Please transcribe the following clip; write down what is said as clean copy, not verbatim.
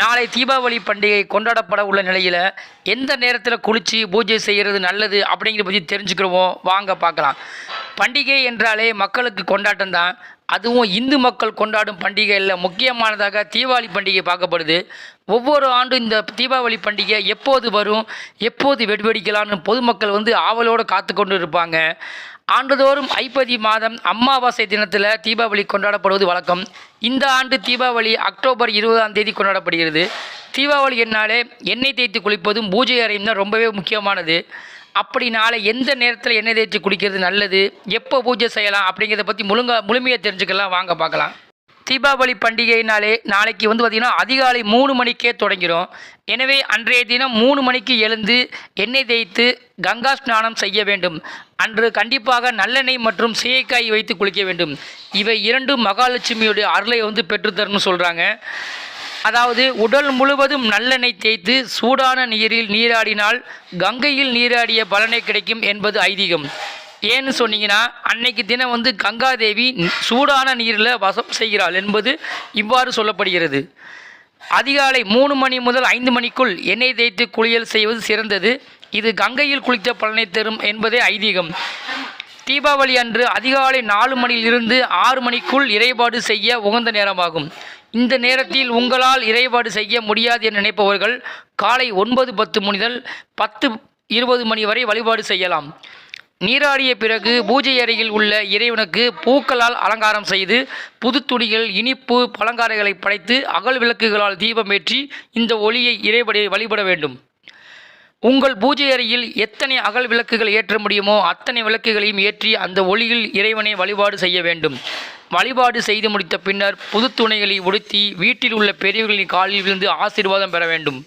நாளை தீபாவளி பண்டிகை கொண்டாடப்பட உள்ள நிலையில் எந்த நேரத்தில் குளித்து பூஜை செய்கிறது நல்லது அப்படிங்கிற பற்றி தெரிஞ்சுக்கிறோம். வாங்க பார்க்கலாம். பண்டிகை என்றாலே மக்களுக்கு கொண்டாட்டம் தான். அதுவும் இந்து மக்கள் கொண்டாடும் பண்டிகையில் முக்கியமானதாக தீபாவளி பண்டிகை பார்க்கப்படுது. ஒவ்வொரு ஆண்டும் இந்த தீபாவளி பண்டிகை எப்போது வரும், எப்போது வெடிவெடிக்கலான்னு பொதுமக்கள் ஆவலோடு காத்து கொண்டு இருப்பாங்க. ஆண்டுதோறும் ஐப்பசி மாதம் அமாவாசை தினத்தில் தீபாவளி கொண்டாடப்படுவது வழக்கம். இந்த ஆண்டு தீபாவளி அக்டோபர் 20ஆம் தேதி கொண்டாடப்படுகிறது. தீபாவளி என்னாலே எண்ணெய் தேய்த்து குளிப்பதும் பூஜை அறையும் தான் ரொம்பவே முக்கியமானது. அப்படி நாளை எந்த நேரத்தில் எண்ணெய் தேய்ச்சி குளிக்கிறது நல்லது, எப்போ பூஜை செய்யலாம் அப்படிங்கிறத பற்றி முழுமையாக தெரிஞ்சுக்கலாம். வாங்க பார்க்கலாம். தீபாவளி பண்டிகைனாலே நாளைக்கு பார்த்திங்கன்னா அதிகாலை 3 மணிக்கே தொடங்கிடும். எனவே அன்றைய தினம் 3 மணிக்கு எழுந்து எண்ணெய் தேய்த்து கங்கா ஸ்நானம் செய்ய வேண்டும். அன்று கண்டிப்பாக நல்லெண்ணெய் மற்றும் சீயக்காய் வைத்து குளிக்க வேண்டும். இவை இரண்டும் மகாலட்சுமியுடைய அருளை பெற்றுத்தரணும்னு சொல்கிறாங்க. அதாவது உடல் முழுவதும் நல்லெண்ணெய் தேய்த்து சூடான நீரில் நீராடினால் கங்கையில் நீராடிய பலனை கிடைக்கும் என்பது ஐதீகம். ஏன்னு சொன்னீங்கன்னா அன்னைக்கு தினம் கங்காதேவி சூடான நீரில் வசம் செய்கிறாள் என்பது இவ்வாறு சொல்லப்படுகிறது. அதிகாலை 3 மணி முதல் 5 மணிக்குள் எண்ணெய் தேய்த்து குளியல் செய்வது சிறந்தது. இது கங்கையில் குளித்த பலனை தரும் என்பதே ஐதீகம். தீபாவளி அன்று அதிகாலை 4 மணியிலிருந்து 6 மணிக்குள் இறைபாடு செய்ய உகந்த நேரமாகும். இந்த நேரத்தில் உங்களால் இறைபாடு செய்ய முடியாது என நினைப்பவர்கள் காலை 9:10 முதல் 10:20 மணி வரை வழிபாடு செய்யலாம். நீராடிய பிறகு பூஜை அறையில் உள்ள இறைவனுக்கு பூக்களால் அலங்காரம் செய்து புது துணிகள், இனிப்பு, பழங்காரைகளை படைத்து அகல் விளக்குகளால் தீபமேற்றி இந்த ஒளியை இறைவனை வழிபட வேண்டும். உங்கள் பூஜை அறையில் எத்தனை அகல் விளக்குகள் ஏற்ற முடியுமோ அத்தனை விளக்குகளையும் ஏற்றி அந்த ஒளியில் இறைவனை வழிபாடு செய்ய வேண்டும். வழிபாடு செய்து முடித்த பின்னர் புது துணிகளை உடுத்தி வீட்டில் உள்ள பெரியவர்களின் காலில் விழுந்து ஆசீர்வாதம் பெற வேண்டும்.